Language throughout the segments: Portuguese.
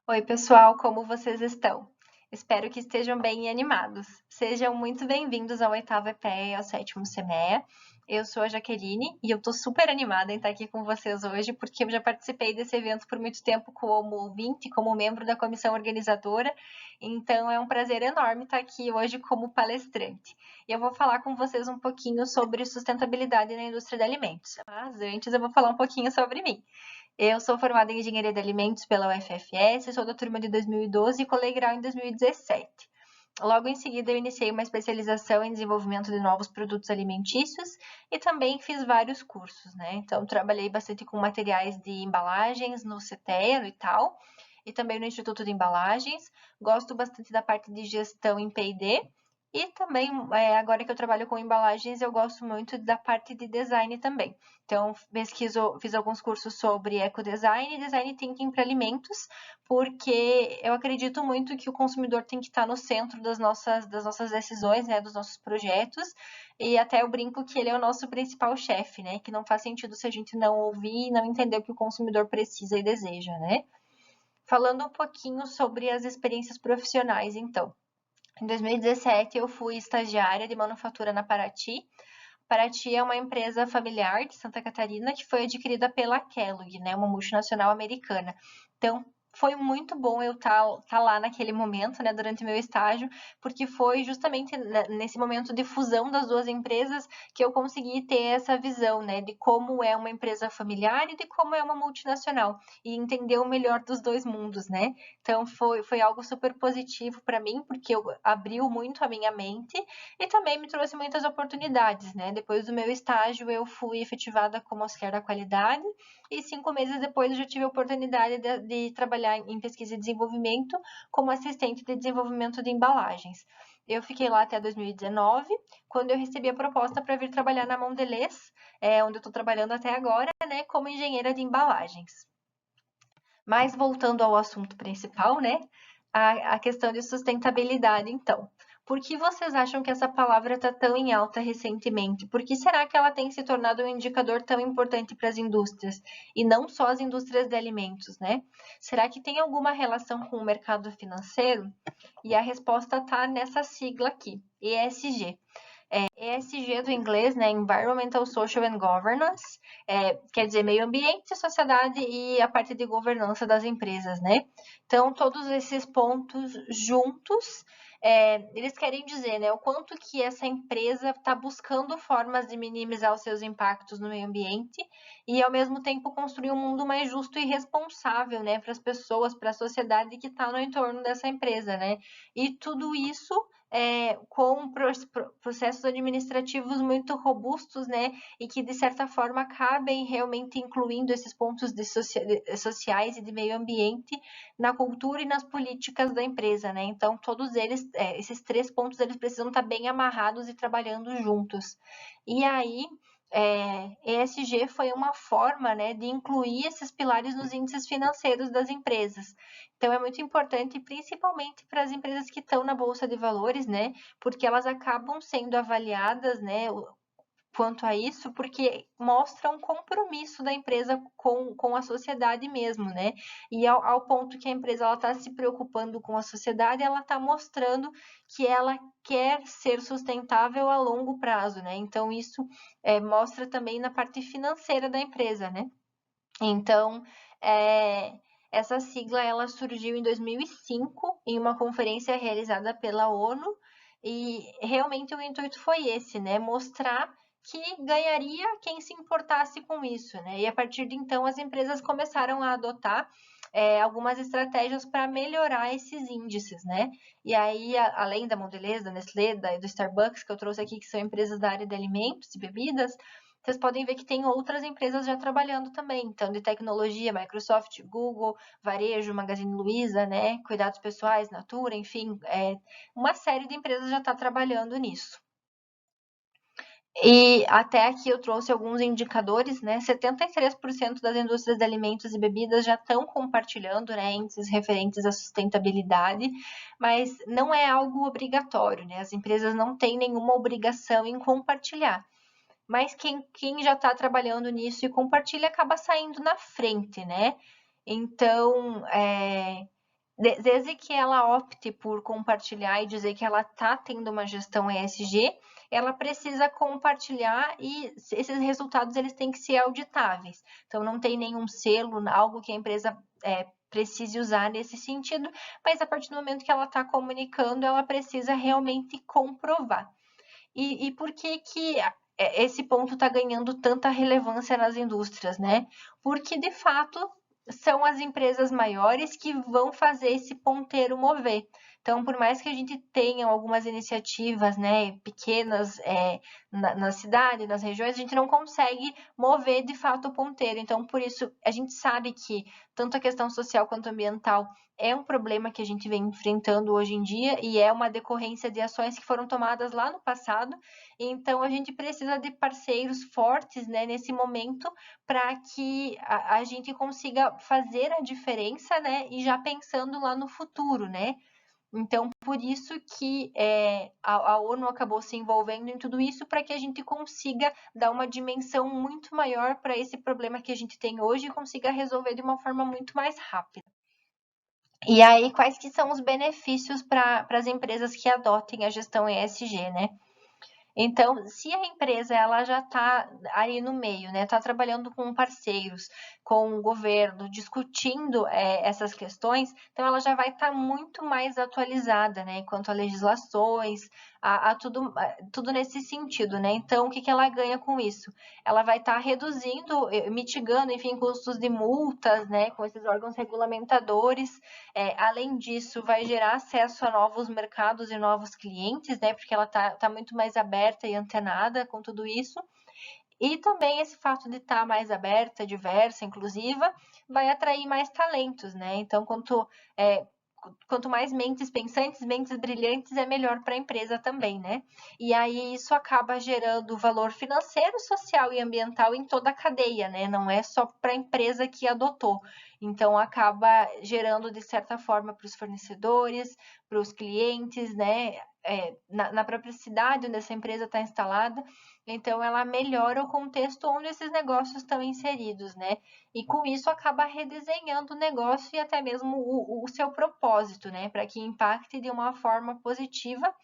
Oi, pessoal, como vocês estão? Espero que estejam bem e animados. Sejam muito bem-vindos ao oitavo EPEA e ao sétimo CMEA. Eu sou a Jaqueline e eu estou super animada em estar aqui com vocês hoje, porque eu já participei desse evento por muito tempo como ouvinte, como membro da comissão organizadora, então é um prazer enorme estar aqui hoje como palestrante. E eu vou falar com vocês um pouquinho sobre sustentabilidade na indústria de alimentos, mas antes eu vou falar um pouquinho sobre mim. Eu sou formada em Engenharia de Alimentos pela UFFS, sou da turma de 2012 e colei grau em 2017. Logo em seguida, eu iniciei uma especialização em desenvolvimento de novos produtos alimentícios e também fiz vários cursos, né? Então, trabalhei bastante com materiais de embalagens no CETEA, no Itaú, e também no Instituto de Embalagens. Gosto bastante da parte de gestão em P&D e também, agora que eu trabalho com embalagens, eu gosto muito da parte de design também. Então, fiz alguns cursos sobre ecodesign e design thinking para alimentos, porque eu acredito muito que o consumidor tem que estar no centro das nossas decisões, né, dos nossos projetos, e até eu brinco que ele é o nosso principal chefe, né, que não faz sentido se a gente não ouvir e não entender o que o consumidor precisa e deseja, né. Falando um pouquinho sobre as experiências profissionais, então. Em 2017, eu fui estagiária de manufatura na Paraty. Paraty é uma empresa familiar de Santa Catarina que foi adquirida pela Kellogg, né, uma multinacional americana. Então, foi muito bom eu estar lá naquele momento, né, durante o meu estágio, porque foi justamente nesse momento de fusão das duas empresas que eu consegui ter essa visão, né, de como é uma empresa familiar e de como é uma multinacional, e entender o melhor dos dois mundos, né. Então, foi algo super positivo para mim, porque abriu muito a minha mente e também me trouxe muitas oportunidades, né? Depois do meu estágio, eu fui efetivada como auxiliar da qualidade e 5 meses depois eu já tive a oportunidade de trabalhar em pesquisa e desenvolvimento como assistente de desenvolvimento de embalagens. Eu fiquei lá até 2019, quando eu recebi a proposta para vir trabalhar na Mondelez, onde eu estou trabalhando até agora, né, como engenheira de embalagens. Mas voltando ao assunto principal, né? A questão de sustentabilidade, então. Por que vocês acham que essa palavra está tão em alta recentemente? Por que será que ela tem se tornado um indicador tão importante para as indústrias? E não só as indústrias de alimentos, né? Será que tem alguma relação com o mercado financeiro? E a resposta está nessa sigla aqui, ESG. ESG do inglês, né? Environmental, Social and Governance, quer dizer meio ambiente, sociedade e a parte de governança das empresas, né? Então, todos esses pontos juntos, eles querem dizer, né, o quanto que essa empresa está buscando formas de minimizar os seus impactos no meio ambiente e, ao mesmo tempo, construir um mundo mais justo e responsável, né, para as pessoas, para a sociedade que está no entorno dessa empresa, né? E tudo isso com processos administrativos muito robustos, né, e que de certa forma acabem realmente incluindo esses pontos sociais e de meio ambiente na cultura e nas políticas da empresa, né? Então todos eles, esses 3 pontos, eles precisam estar bem amarrados e trabalhando juntos. E aí ESG foi uma forma, né, de incluir esses pilares nos índices financeiros das empresas. Então, é muito importante, principalmente para as empresas que estão na Bolsa de Valores, né, porque elas acabam sendo avaliadas, né, quanto a isso, porque mostra um compromisso da empresa com a sociedade mesmo, né? E ao ponto que a empresa está se preocupando com a sociedade, ela está mostrando que ela quer ser sustentável a longo prazo, né? Então, isso mostra também na parte financeira da empresa, né? Então, é, essa sigla ela surgiu em 2005 em uma conferência realizada pela ONU e realmente o intuito foi esse, né? Mostrar que ganharia quem se importasse com isso, né? E a partir de então as empresas começaram a adotar algumas estratégias para melhorar esses índices, né? E aí, além da Mondelez, da Nestlé, do Starbucks, que eu trouxe aqui, que são empresas da área de alimentos e bebidas, vocês podem ver que tem outras empresas já trabalhando também. Então, de tecnologia, Microsoft, Google, varejo, Magazine Luiza, né? Cuidados pessoais, Natura, enfim, uma série de empresas já está trabalhando nisso. E até aqui eu trouxe alguns indicadores, né? 73% das indústrias de alimentos e bebidas já estão compartilhando, né, índices referentes à sustentabilidade, mas não é algo obrigatório, né? As empresas não têm nenhuma obrigação em compartilhar. Mas quem já está trabalhando nisso e compartilha acaba saindo na frente, né? Então, desde que ela opte por compartilhar e dizer que ela está tendo uma gestão ESG, ela precisa compartilhar e esses resultados eles têm que ser auditáveis. Então, não tem nenhum selo, algo que a empresa precise usar nesse sentido, mas a partir do momento que ela está comunicando, ela precisa realmente comprovar. E por que esse ponto está ganhando tanta relevância nas indústrias, né? Porque, de fato, são as empresas maiores que vão fazer esse ponteiro mover. Então, por mais que a gente tenha algumas iniciativas, né, pequenas na cidade, nas regiões, a gente não consegue mover de fato o ponteiro. Então, por isso, a gente sabe que tanto a questão social quanto ambiental é um problema que a gente vem enfrentando hoje em dia e é uma decorrência de ações que foram tomadas lá no passado. Então, a gente precisa de parceiros fortes, né, nesse momento para que a gente consiga fazer a diferença, né, e já pensando lá no futuro, né? Então, por isso que a ONU acabou se envolvendo em tudo isso para que a gente consiga dar uma dimensão muito maior para esse problema que a gente tem hoje e consiga resolver de uma forma muito mais rápida. E aí, quais que são os benefícios para as empresas que adotem a gestão ESG, né? Então, se a empresa ela já está aí no meio, né, está trabalhando com parceiros, com o governo, discutindo essas questões, então ela já vai estar muito mais atualizada, né, quanto a legislações, a tudo nesse sentido, né? Então, o que ela ganha com isso? Ela vai estar reduzindo, mitigando, enfim, custos de multas, né, com esses órgãos regulamentadores. Além disso, vai gerar acesso a novos mercados e novos clientes, né, porque ela tá muito mais aberta e antenada com tudo isso. E também esse fato de estar mais aberta, diversa, inclusiva, vai atrair mais talentos, né? Então, quanto mais mentes pensantes, mentes brilhantes, é melhor para a empresa também, né? E aí isso acaba gerando valor financeiro, social e ambiental em toda a cadeia, né? Não é só para a empresa que adotou. Então acaba gerando de certa forma para os fornecedores, para os clientes, né? Na própria cidade onde essa empresa está instalada. Então ela melhora o contexto onde esses negócios estão inseridos, né? E com isso acaba redesenhando o negócio e até mesmo o seu propósito, né? Para que impacte de uma forma positiva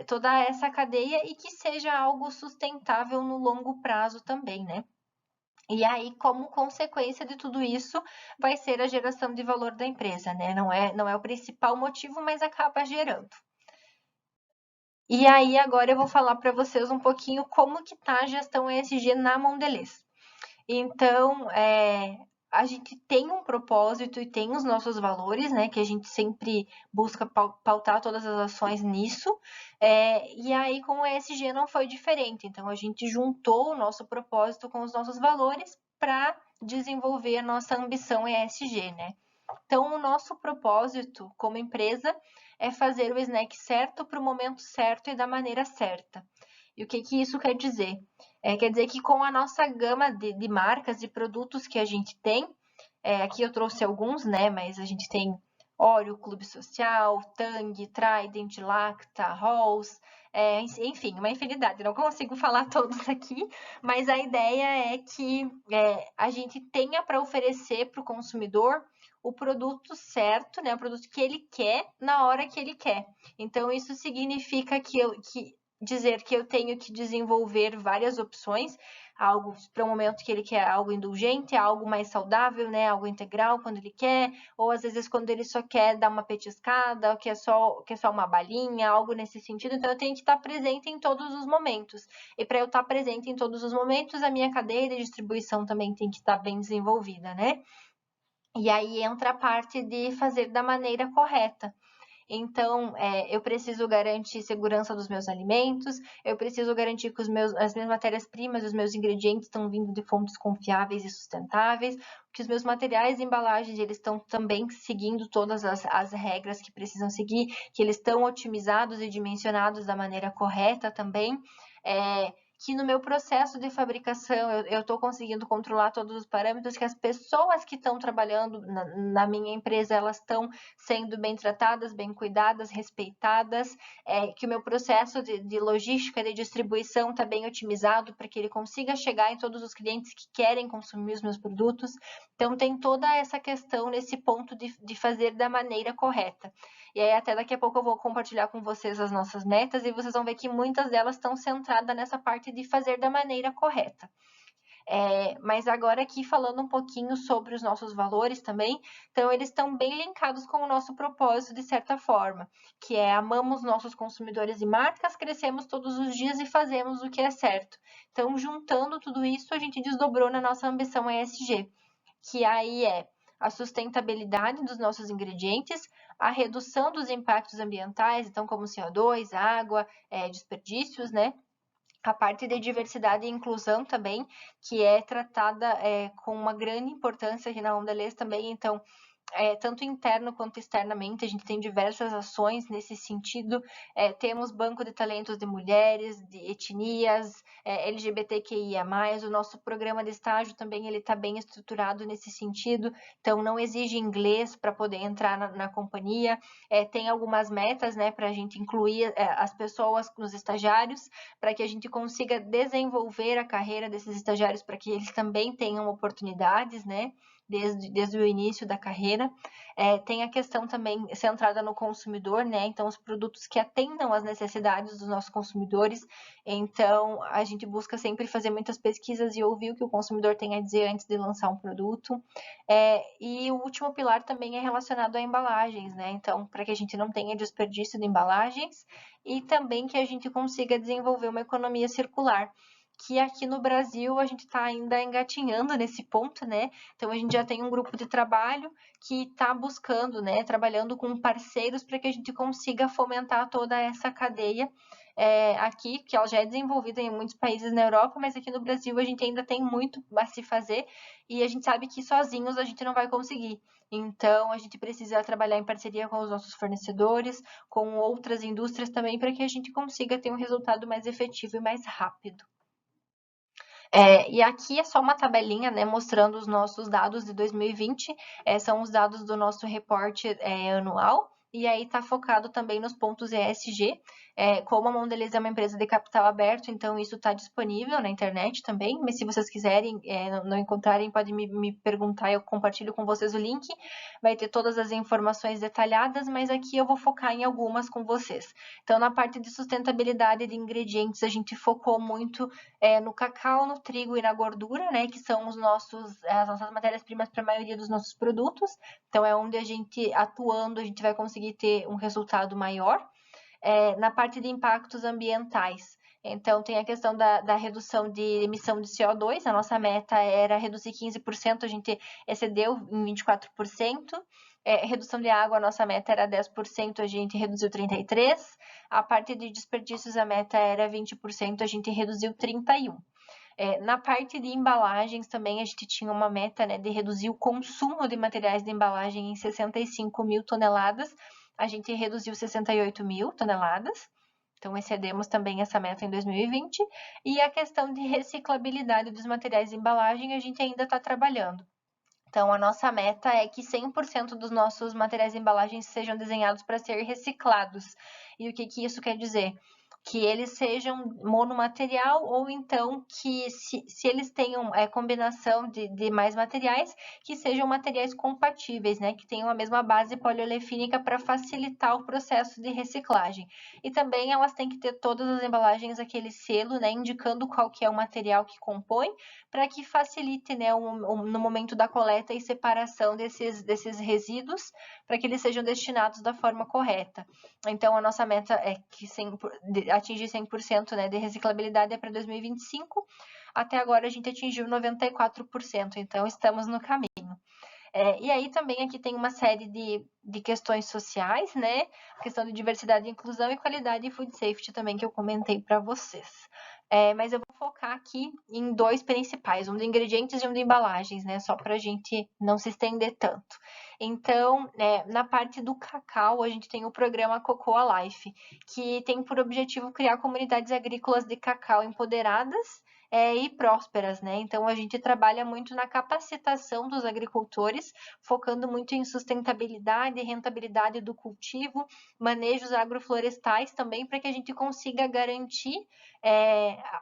toda essa cadeia e que seja algo sustentável no longo prazo também, né? E aí, como consequência de tudo isso, vai ser a geração de valor da empresa, né? Não é o principal motivo, mas acaba gerando. E aí, agora eu vou falar para vocês um pouquinho como que tá a gestão ESG na Mondelez. Então, a gente tem um propósito e tem os nossos valores, né? Que a gente sempre busca pautar todas as ações nisso. E aí, com o ESG não foi diferente. Então, a gente juntou o nosso propósito com os nossos valores para desenvolver a nossa ambição ESG, né? Então, o nosso propósito como empresa é fazer o snack certo para o momento certo e da maneira certa. E o que isso quer dizer? Quer dizer que com a nossa gama de marcas, de produtos que a gente tem, aqui eu trouxe alguns, né? Mas a gente tem Oreo, Clube Social, Tang, Trident, Lacta, Halls, enfim, uma infinidade. Não consigo falar todos aqui, mas a ideia é que a gente tenha para oferecer para o consumidor o produto certo, né? O produto que ele quer na hora que ele quer. Então, isso significa dizer que eu tenho que desenvolver várias opções, algo para o momento que ele quer algo indulgente, algo mais saudável, né? Algo integral quando ele quer, ou às vezes quando ele só quer dar uma petiscada, ou quer só uma balinha, algo nesse sentido. Então eu tenho que estar presente em todos os momentos. E para eu estar presente em todos os momentos, a minha cadeia de distribuição também tem que estar bem desenvolvida, né? E aí entra a parte de fazer da maneira correta. Então, eu preciso garantir segurança dos meus alimentos, eu preciso garantir que as minhas matérias-primas, os meus ingredientes estão vindo de fontes confiáveis e sustentáveis, que os meus materiais e embalagens eles estão também seguindo todas as regras que precisam seguir, que eles estão otimizados e dimensionados da maneira correta também, que no meu processo de fabricação eu estou conseguindo controlar todos os parâmetros, que as pessoas que estão trabalhando na minha empresa, elas estão sendo bem tratadas, bem cuidadas, respeitadas, que o meu processo de logística, de distribuição está bem otimizado para que ele consiga chegar em todos os clientes que querem consumir os meus produtos. Então, tem toda essa questão nesse ponto de fazer da maneira correta. E aí, até daqui a pouco eu vou compartilhar com vocês as nossas metas e vocês vão ver que muitas delas estão centradas nessa parte de fazer da maneira correta. Mas agora aqui falando um pouquinho sobre os nossos valores também, então eles estão bem linkados com o nosso propósito de certa forma, que é amamos nossos consumidores e marcas, crescemos todos os dias e fazemos o que é certo. Então, juntando tudo isso, a gente desdobrou na nossa ambição ESG, que aí é a sustentabilidade dos nossos ingredientes, a redução dos impactos ambientais, então como CO2, água, desperdícios, né? A parte de diversidade e inclusão também, que é tratada com uma grande importância aqui na Mondelez também, então tanto interno quanto externamente, a gente tem diversas ações nesse sentido. Temos banco de talentos de mulheres, de etnias, LGBTQIA+, o nosso programa de estágio também ele está bem estruturado nesse sentido, então não exige inglês para poder entrar na companhia. Tem algumas metas, né, para a gente incluir as pessoas nos estagiários, para que a gente consiga desenvolver a carreira desses estagiários, para que eles também tenham oportunidades, né, desde o início da carreira. Tem a questão também centrada no consumidor, né? Então, os produtos que atendam às necessidades dos nossos consumidores. Então, a gente busca sempre fazer muitas pesquisas e ouvir o que o consumidor tem a dizer antes de lançar um produto. E o último pilar também é relacionado a embalagens, né? Então, para que a gente não tenha desperdício de embalagens e também que a gente consiga desenvolver uma economia circular, que aqui no Brasil a gente está ainda engatinhando nesse ponto, né? Então a gente já tem um grupo de trabalho que está buscando, né, trabalhando com parceiros para que a gente consiga fomentar toda essa cadeia aqui, que ela já é desenvolvida em muitos países na Europa, mas aqui no Brasil a gente ainda tem muito a se fazer e a gente sabe que sozinhos a gente não vai conseguir. Então a gente precisa trabalhar em parceria com os nossos fornecedores, com outras indústrias também, para que a gente consiga ter um resultado mais efetivo e mais rápido. E aqui é só uma tabelinha, né, mostrando os nossos dados de 2020, são os dados do nosso reporte anual, e aí está focado também nos pontos ESG. Como a Mondelez é uma empresa de capital aberto, então isso está disponível na internet também, mas se vocês quiserem, não encontrarem, podem me perguntar, eu compartilho com vocês o link, vai ter todas as informações detalhadas, mas aqui eu vou focar em algumas com vocês. Então, na parte de sustentabilidade de ingredientes, a gente focou muito no cacau, no trigo e na gordura, né, que são as nossas matérias-primas para a maioria dos nossos produtos. Então, é onde a gente, atuando, a gente vai conseguir ter um resultado maior. Na parte de impactos ambientais, então tem a questão da redução de emissão de CO2, a nossa meta era reduzir 15%, a gente excedeu em 24%. Redução de água, a nossa meta era 10%, a gente reduziu 33%. A parte de desperdícios, a meta era 20%, a gente reduziu 31%. Na parte de embalagens também a gente tinha uma meta, né, de reduzir o consumo de materiais de embalagem em 65 mil toneladas, a gente reduziu 68 mil toneladas, então excedemos também essa meta em 2020, e a questão de reciclabilidade dos materiais de embalagem a gente ainda está trabalhando. Então, a nossa meta é que 100% dos nossos materiais de embalagem sejam desenhados para ser reciclados. E o que isso quer dizer? Que eles sejam monomaterial ou então que se eles tenham combinação de mais materiais, que sejam materiais compatíveis, né? Que tenham a mesma base poliolefínica para facilitar o processo de reciclagem. E também elas têm que ter todas as embalagens aquele selo, né? Indicando qual que é o material que compõe, para que facilite, né, no momento da coleta e separação desses resíduos, para que eles sejam destinados da forma correta. Então, a nossa meta é que atingir 100%, né, de reciclabilidade é para 2025. Até agora, a gente atingiu 94%, então estamos no caminho. E aí também aqui tem uma série de questões sociais, né? Questão de diversidade, inclusão e qualidade e food safety também que eu comentei para vocês. Mas eu vou focar aqui em dois principais, um de ingredientes e um de embalagens, né? Só para a gente não se estender tanto. Então, na parte do cacau, a gente tem o programa Cocoa Life, que tem por objetivo criar comunidades agrícolas de cacau empoderadas e prósperas, né? Então, a gente trabalha muito na capacitação dos agricultores, focando muito em sustentabilidade e rentabilidade do cultivo, manejos agroflorestais também, para que a gente consiga garantir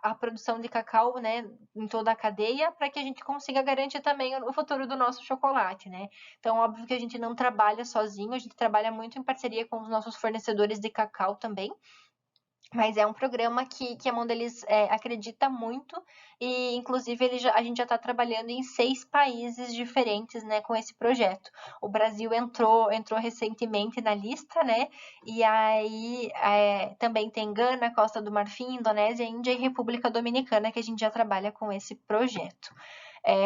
a produção de cacau, né, em toda a cadeia, para que a gente consiga garantir também o futuro do nosso chocolate, né? Então, óbvio que a gente não trabalha sozinho, a gente trabalha muito em parceria com os nossos fornecedores de cacau também, mas é um programa que a Mondelez acredita muito e, inclusive, a gente já está trabalhando em 6 países diferentes, né, com esse projeto. O Brasil entrou recentemente na lista, né? E aí também tem Gana, Costa do Marfim, Indonésia, Índia e República Dominicana que a gente já trabalha com esse projeto.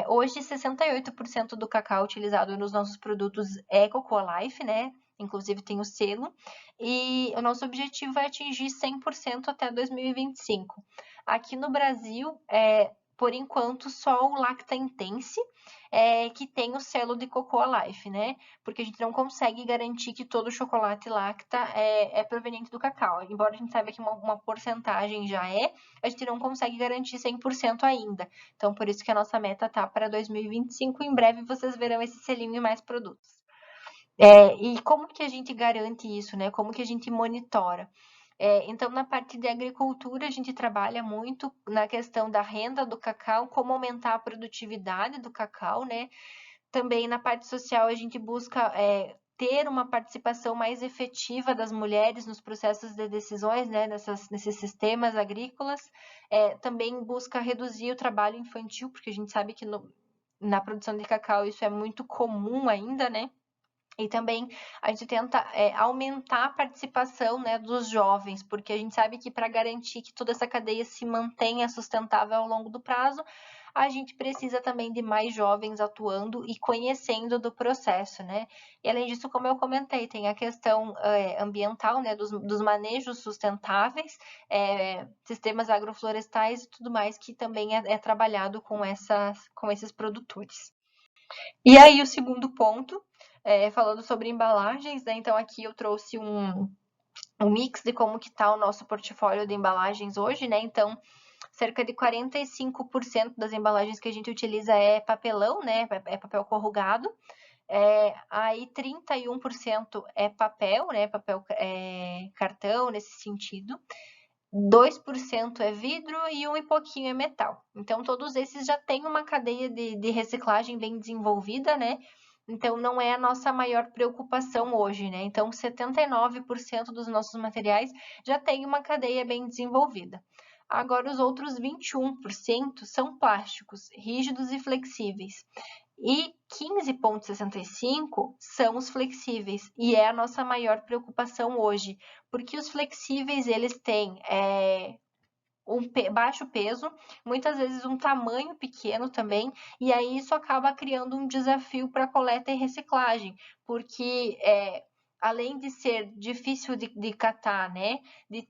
Hoje, 68% do cacau utilizado nos nossos produtos é Cocoa Life, né? Inclusive tem o selo, e o nosso objetivo é atingir 100% até 2025. Aqui no Brasil, por enquanto, só o Lacta Intense que tem o selo de Cocoa Life, né? Porque a gente não consegue garantir que todo o chocolate Lacta é proveniente do cacau. Embora a gente saiba que uma porcentagem já a gente não consegue garantir 100% ainda. Então, por isso que a nossa meta tá para 2025. Em breve vocês verão esse selinho em mais produtos. E como que a gente garante isso, né? Como que a gente monitora? Então, na parte de agricultura, a gente trabalha muito na questão da renda do cacau, como aumentar a produtividade do cacau, né? Também na parte social, a gente busca ter uma participação mais efetiva das mulheres nos processos de decisões, né? Nesses sistemas agrícolas. Também busca reduzir o trabalho infantil, porque a gente sabe que na produção de cacau isso é muito comum ainda, né? E também a gente tenta aumentar a participação, né, dos jovens, porque a gente sabe que para garantir que toda essa cadeia se mantenha sustentável ao longo do prazo, a gente precisa também de mais jovens atuando e conhecendo do processo, né? E além disso, como eu comentei, tem a questão ambiental, né, dos manejos sustentáveis, sistemas agroflorestais e tudo mais que também é trabalhado com esses produtores. E aí, o segundo ponto, falando sobre embalagens, né? Então, aqui eu trouxe um mix de como que está o nosso portfólio de embalagens hoje, né? Então, cerca de 45% das embalagens que a gente utiliza é papelão, né? É papel corrugado. Aí 31% é papel, né? Papel cartão, nesse sentido. 2% é vidro e um e pouquinho é metal. Então, todos esses já têm uma cadeia de reciclagem bem desenvolvida, né? Então, não é a nossa maior preocupação hoje, né? Então, 79% dos nossos materiais já tem uma cadeia bem desenvolvida. Agora, os outros 21% são plásticos, rígidos e flexíveis. E 15,65 são os flexíveis, e é a nossa maior preocupação hoje, porque os flexíveis eles têm baixo peso, muitas vezes um tamanho pequeno também, e aí isso acaba criando um desafio para coleta e reciclagem, porque além de ser difícil de catar, né, de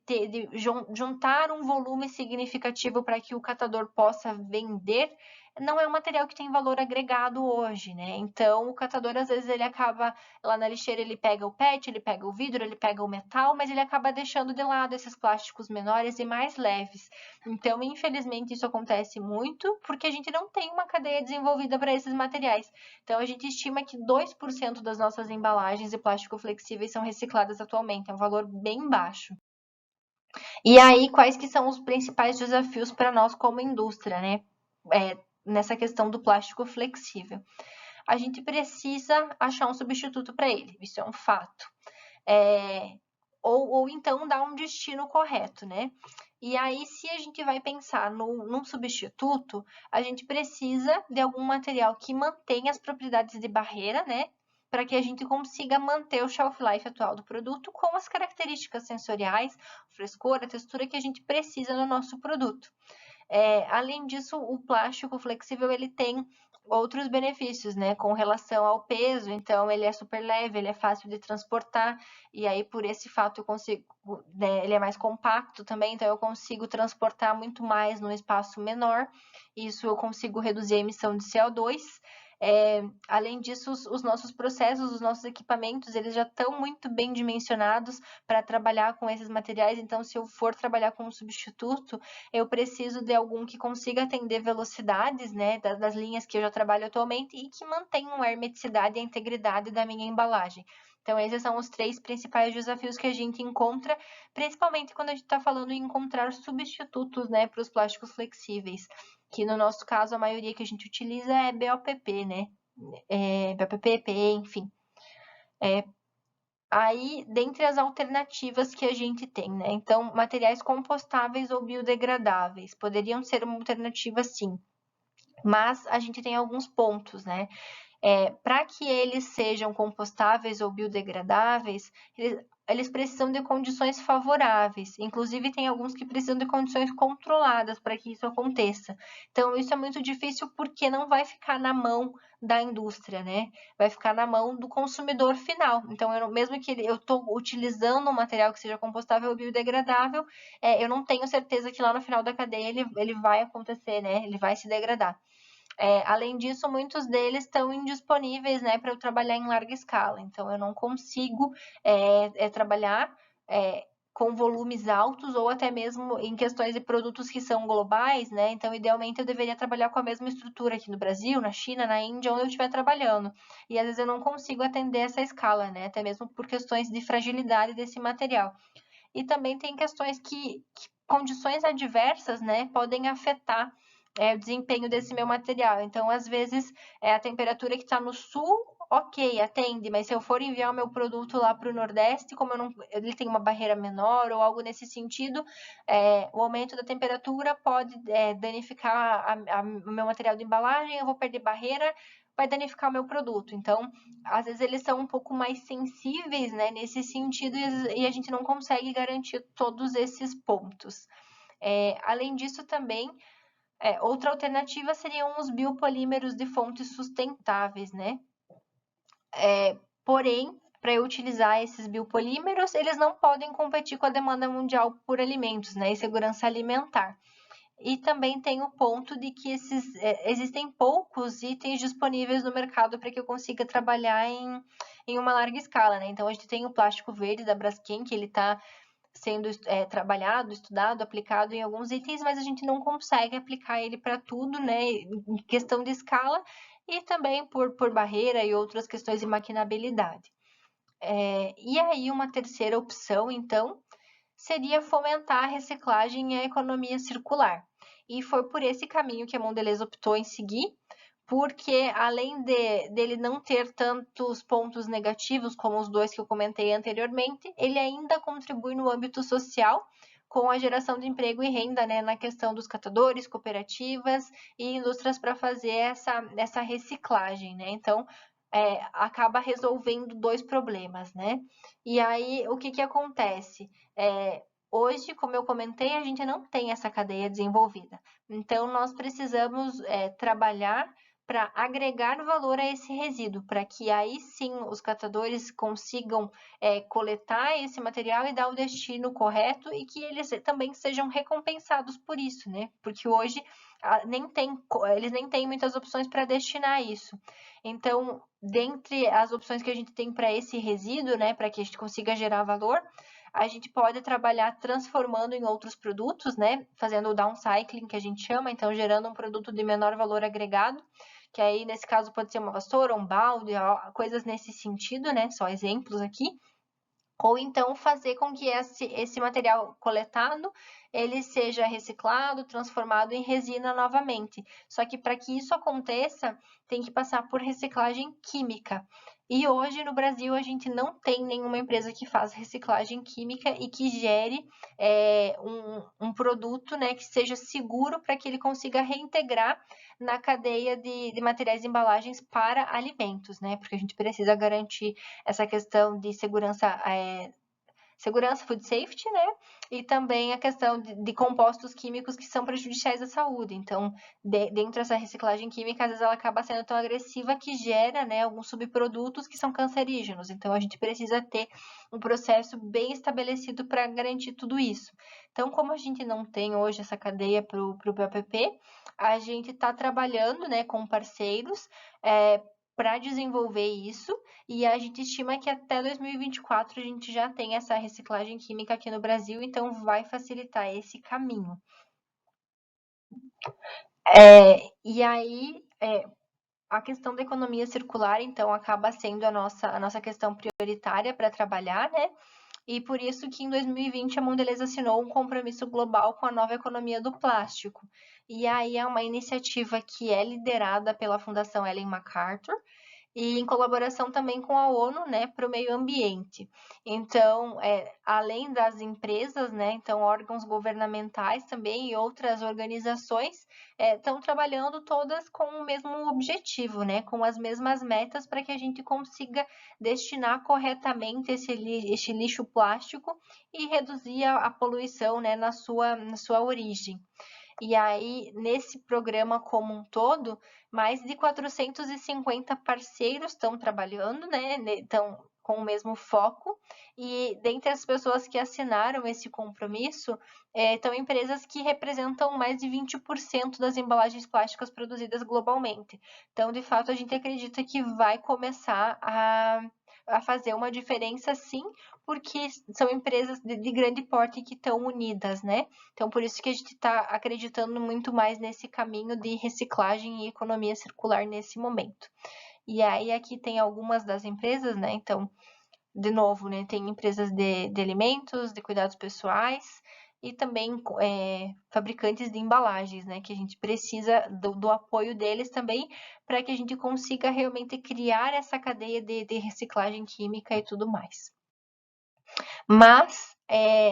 juntar um volume significativo para que o catador possa vender, não é um material que tem valor agregado hoje, né? Então, o catador, às vezes, ele acaba lá na lixeira, ele pega o PET, ele pega o vidro, ele pega o metal, mas ele acaba deixando de lado esses plásticos menores e mais leves. Então, infelizmente, isso acontece muito porque a gente não tem uma cadeia desenvolvida para esses materiais. Então, a gente estima que 2% das nossas embalagens de plástico flexíveis são recicladas atualmente, é um valor bem baixo. E aí, quais que são os principais desafios para nós como indústria, né? Nessa questão do plástico flexível. A gente precisa achar um substituto para ele, isso é um fato. Ou então dar um destino correto, né? E aí, se a gente vai pensar num substituto, a gente precisa de algum material que mantenha as propriedades de barreira, né? Para que a gente consiga manter o shelf life atual do produto com as características sensoriais, o frescor, a textura que a gente precisa no nosso produto. Além disso, o plástico flexível ele tem outros benefícios, né, com relação ao peso. Então, ele é super leve, ele é fácil de transportar, e aí por esse fato eu consigo, né, ele é mais compacto também, então eu consigo transportar muito mais num espaço menor. Isso eu consigo reduzir a emissão de CO2. Além disso, os nossos processos, os nossos equipamentos, eles já estão muito bem dimensionados para trabalhar com esses materiais. Então, se eu for trabalhar com um substituto, eu preciso de algum que consiga atender velocidades, né, das linhas que eu já trabalho atualmente e que mantenham a hermeticidade e a integridade da minha embalagem. Então, esses são os 3 principais desafios que a gente encontra, principalmente quando a gente está falando em encontrar substitutos, né, para os plásticos flexíveis, que no nosso caso a maioria que a gente utiliza é BOPP, né, BOPP, EPE, enfim. Aí, dentre as alternativas que a gente tem, né? Então, materiais compostáveis ou biodegradáveis poderiam ser uma alternativa, sim. Mas a gente tem alguns pontos, né? Para que eles sejam compostáveis ou biodegradáveis, eles precisam de condições favoráveis. Inclusive, tem alguns que precisam de condições controladas para que isso aconteça. Então, isso é muito difícil porque não vai ficar na mão da indústria, né? Vai ficar na mão do consumidor final. Então, mesmo que eu estou utilizando um material que seja compostável ou biodegradável, eu não tenho certeza que lá no final da cadeia ele vai acontecer, né? Ele vai se degradar. Além disso, muitos deles estão indisponíveis, né, para eu trabalhar em larga escala. Então, eu não consigo trabalhar com volumes altos ou até mesmo em questões de produtos que são globais, né? Então, idealmente, eu deveria trabalhar com a mesma estrutura aqui no Brasil, na China, na Índia, onde eu estiver trabalhando. E às vezes eu não consigo atender essa escala, né? Até mesmo por questões de fragilidade desse material. E também tem questões que condições adversas, né, podem afetar o desempenho desse meu material. Então, às vezes, a temperatura que está no sul, ok, atende, mas se eu for enviar o meu produto lá para o Nordeste, como ele tem uma barreira menor ou algo nesse sentido, o aumento da temperatura pode danificar o meu material de embalagem, eu vou perder barreira, vai danificar o meu produto. Então, às vezes eles são um pouco mais sensíveis, né, nesse sentido, e a gente não consegue garantir todos esses pontos. Além disso, também, outra alternativa seriam os biopolímeros de fontes sustentáveis, né? Porém, para eu utilizar esses biopolímeros, eles não podem competir com a demanda mundial por alimentos, né, e segurança alimentar. E também tem o ponto de que existem poucos itens disponíveis no mercado para que eu consiga trabalhar em uma larga escala, né? Então, a gente tem o plástico verde da Braskem, que ele está sendo trabalhado, estudado, aplicado em alguns itens, mas a gente não consegue aplicar ele para tudo, né? Em questão de escala e também por barreira e outras questões de maquinabilidade. E aí, uma terceira opção, então, seria fomentar a reciclagem e a economia circular. E foi por esse caminho que a Mondelez optou em seguir, porque além dele não ter tantos pontos negativos como os 2 que eu comentei anteriormente, ele ainda contribui no âmbito social com a geração de emprego e renda, né, na questão dos catadores, cooperativas e indústrias para fazer essa reciclagem, né? Então, acaba resolvendo 2 problemas, né? E aí, o que que acontece? Hoje, como eu comentei, a gente não tem essa cadeia desenvolvida. Então, nós precisamos trabalhar para agregar valor a esse resíduo, para que aí sim os catadores consigam coletar esse material e dar o destino correto e que eles também sejam recompensados por isso, né? Porque hoje eles nem têm muitas opções para destinar isso. Então, dentre as opções que a gente tem para esse resíduo, né, para que a gente consiga gerar valor, a gente pode trabalhar transformando em outros produtos, né, fazendo o downcycling, que a gente chama, então gerando um produto de menor valor agregado, que aí nesse caso pode ser uma vassoura, um balde, coisas nesse sentido, né, só exemplos aqui. Ou então fazer com que esse material coletado ele seja reciclado, transformado em resina novamente. Só que para que isso aconteça, tem que passar por reciclagem química. E hoje no Brasil a gente não tem nenhuma empresa que faz reciclagem química e que gere um produto, né, que seja seguro para que ele consiga reintegrar na cadeia de materiais e embalagens para alimentos, né? Porque a gente precisa garantir essa questão de segurança segurança, food safety, né? E também a questão de compostos químicos que são prejudiciais à saúde. Então, dentro dessa reciclagem química, às vezes ela acaba sendo tão agressiva que gera, né, alguns subprodutos que são cancerígenos. Então, a gente precisa ter um processo bem estabelecido para garantir tudo isso. Então, como a gente não tem hoje essa cadeia para o PPP, a gente está trabalhando, né, com parceiros para desenvolver isso, e a gente estima que até 2024 a gente já tem essa reciclagem química aqui no Brasil, então vai facilitar esse caminho. E aí, a questão da economia circular, então, acaba sendo a nossa questão prioritária para trabalhar, né? E por isso que em 2020 a Mondelez assinou um compromisso global com a nova economia do plástico. E aí é uma iniciativa que é liderada pela Fundação Ellen MacArthur, e em colaboração também com a ONU, né, para o meio ambiente. Então, além das empresas, né, então órgãos governamentais também e outras organizações estão trabalhando todas com o mesmo objetivo, né, com as mesmas metas para que a gente consiga destinar corretamente esse lixo plástico e reduzir a poluição, né, na sua origem. E aí, nesse programa como um todo, mais de 450 parceiros estão trabalhando, né? Estão com o mesmo foco. E dentre as pessoas que assinaram esse compromisso, estão empresas que representam mais de 20% das embalagens plásticas produzidas globalmente. Então, de fato, a gente acredita que vai começar a fazer uma diferença, sim, porque são empresas de grande porte que estão unidas, né? Então, por isso que a gente está acreditando muito mais nesse caminho de reciclagem e economia circular nesse momento. E aí, aqui tem algumas das empresas, né? Então, de novo, né? Tem empresas de alimentos, de cuidados pessoais e também fabricantes de embalagens, né? Que a gente precisa do apoio deles também para que a gente consiga realmente criar essa cadeia de reciclagem química e tudo mais. Mas,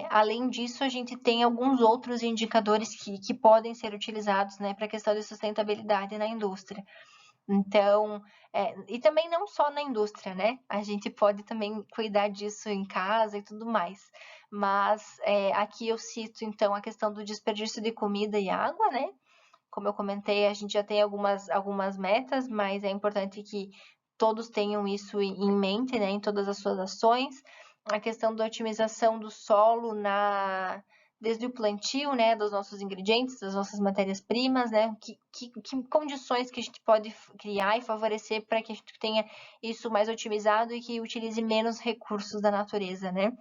além disso, a gente tem alguns outros indicadores que podem ser utilizados, né, para a questão de sustentabilidade na indústria. Então, e também não só na indústria, né? A gente pode também cuidar disso em casa e tudo mais. Mas aqui eu cito, então, a questão do desperdício de comida e água, né? Como eu comentei, a gente já tem algumas metas, mas é importante que todos tenham isso em mente, né, em todas as suas ações. A questão da otimização do solo desde o plantio, né, dos nossos ingredientes, das nossas matérias-primas, né, que condições que a gente pode criar e favorecer para que a gente tenha isso mais otimizado e que utilize menos recursos da natureza, né?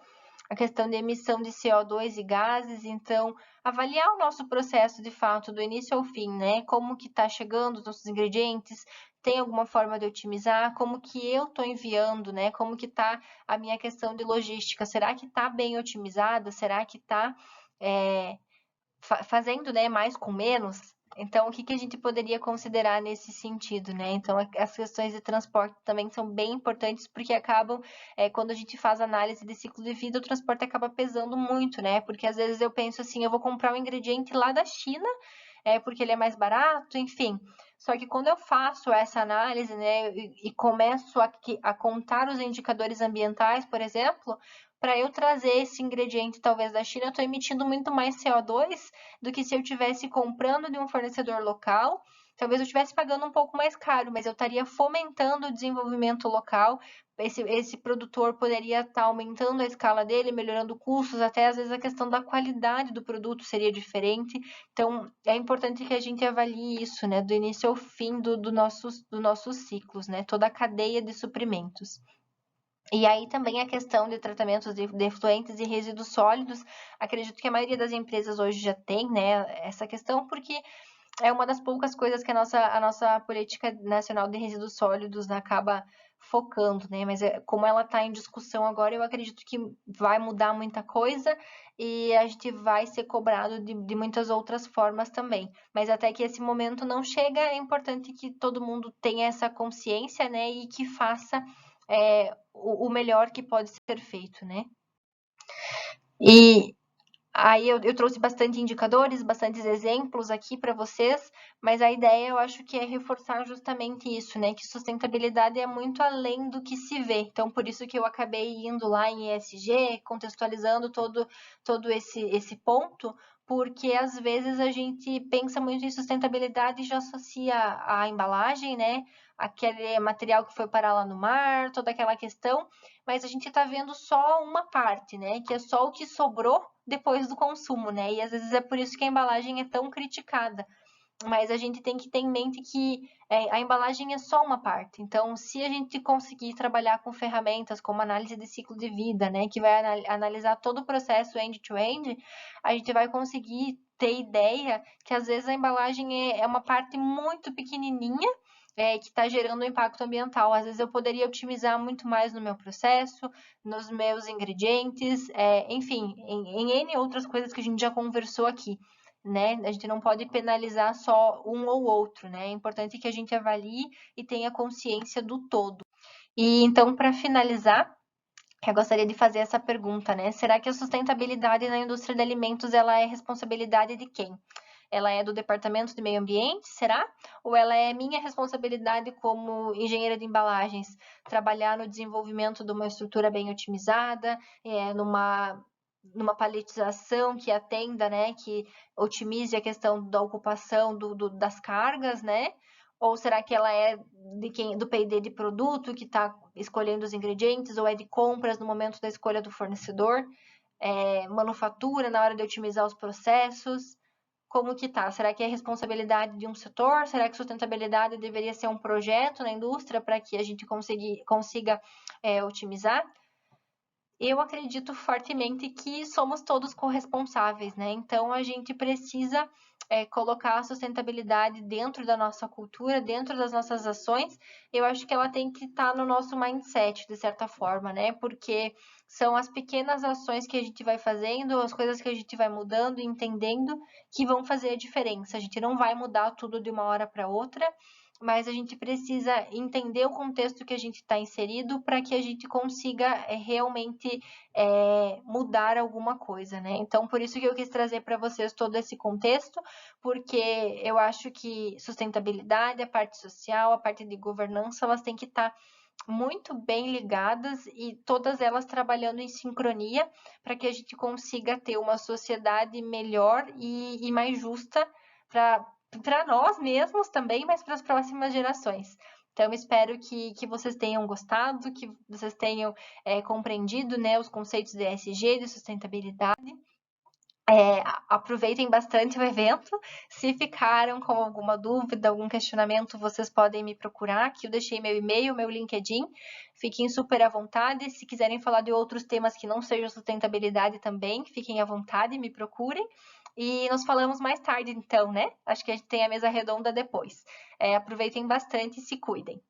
A questão de emissão de CO2 e gases, então, avaliar o nosso processo de fato, do início ao fim, né? Como que está chegando os nossos ingredientes, tem alguma forma de otimizar, como que eu estou enviando, né? Como que está a minha questão de logística, será que está bem otimizada? Será que está fazendo, né, mais com menos? Então, o que a gente poderia considerar nesse sentido, né? Então, as questões de transporte também são bem importantes, porque acabam, quando a gente faz análise de ciclo de vida, o transporte acaba pesando muito, né? Porque às vezes eu penso assim, eu vou comprar um ingrediente lá da China, porque ele é mais barato, enfim. Só que quando eu faço essa análise, né, e começo a contar os indicadores ambientais, por exemplo, para eu trazer esse ingrediente talvez da China, eu estou emitindo muito mais CO2 do que se eu estivesse comprando de um fornecedor local. Talvez eu estivesse pagando um pouco mais caro, mas eu estaria fomentando o desenvolvimento local. Esse produtor poderia estar aumentando a escala dele, melhorando custos, até às vezes a questão da qualidade do produto seria diferente. Então, é importante que a gente avalie isso, né, do início ao fim dos nossos ciclos, né, toda a cadeia de suprimentos. E aí também a questão de tratamentos de efluentes e resíduos sólidos, acredito que a maioria das empresas hoje já tem, né, essa questão, porque é uma das poucas coisas que a nossa política nacional de resíduos sólidos acaba focando, né? Mas como ela está em discussão agora, eu acredito que vai mudar muita coisa e a gente vai ser cobrado de muitas outras formas também. Mas até que esse momento não chega, é importante que todo mundo tenha essa consciência, né? E que faça o melhor que pode ser feito, né? E Aí eu trouxe bastante indicadores, bastantes exemplos aqui para vocês, mas a ideia eu acho que é reforçar justamente isso, né? Que sustentabilidade é muito além do que se vê. Então, por isso que eu acabei indo lá em ESG, contextualizando todo esse ponto, porque às vezes a gente pensa muito em sustentabilidade e já associa a embalagem, né? Aquele material que foi parar lá no mar, toda aquela questão, mas a gente está vendo só uma parte, né? Que é só o que sobrou depois do consumo, né? E às vezes é por isso que a embalagem é tão criticada. Mas a gente tem que ter em mente que a embalagem é só uma parte. Então, se a gente conseguir trabalhar com ferramentas como análise de ciclo de vida, né, que vai analisar todo o processo end-to-end, a gente vai conseguir ter ideia que às vezes a embalagem é uma parte muito pequenininha que está gerando um impacto ambiental. Às vezes eu poderia otimizar muito mais no meu processo, nos meus ingredientes, enfim, em N outras coisas que a gente já conversou aqui. Né? A gente não pode penalizar só um ou outro, né? É importante que a gente avalie e tenha consciência do todo. E então, para finalizar, eu gostaria de fazer essa pergunta, né? Será que a sustentabilidade na indústria de alimentos ela é responsabilidade de quem? Ela é do Departamento de Meio Ambiente, será? Ou ela é minha responsabilidade como engenheira de embalagens, trabalhar no desenvolvimento de uma estrutura bem otimizada, numa paletização que atenda, né, que otimize a questão da ocupação das cargas, né? Ou será que ela é do P&D de produto que está escolhendo os ingredientes, ou é de compras no momento da escolha do fornecedor, manufatura na hora de otimizar os processos? Como que tá? Será que é responsabilidade de um setor? Será que sustentabilidade deveria ser um projeto na indústria para que a gente consiga otimizar? Eu acredito fortemente que somos todos corresponsáveis, né? Então a gente precisa colocar a sustentabilidade dentro da nossa cultura, dentro das nossas ações. Eu acho que ela tem que estar no nosso mindset, de certa forma, né? Porque são as pequenas ações que a gente vai fazendo, as coisas que a gente vai mudando e entendendo que vão fazer a diferença. A gente não vai mudar tudo de uma hora para outra, mas a gente precisa entender o contexto que a gente está inserido para que a gente consiga realmente mudar alguma coisa, né? Então, por isso que eu quis trazer para vocês todo esse contexto, porque eu acho que sustentabilidade, a parte social, a parte de governança, elas têm que estar muito bem ligadas e todas elas trabalhando em sincronia para que a gente consiga ter uma sociedade melhor e mais justa para nós mesmos também, mas para as próximas gerações. Então, espero que vocês tenham gostado, que vocês tenham compreendido, né, os conceitos de ESG, de sustentabilidade. Aproveitem bastante o evento. Se ficaram com alguma dúvida, algum questionamento, vocês podem me procurar. Aqui eu deixei meu e-mail, meu LinkedIn. Fiquem super à vontade. Se quiserem falar de outros temas que não sejam sustentabilidade também, fiquem à vontade, me procurem. E nos falamos mais tarde, então, né? Acho que a gente tem a mesa redonda depois. Aproveitem bastante e se cuidem.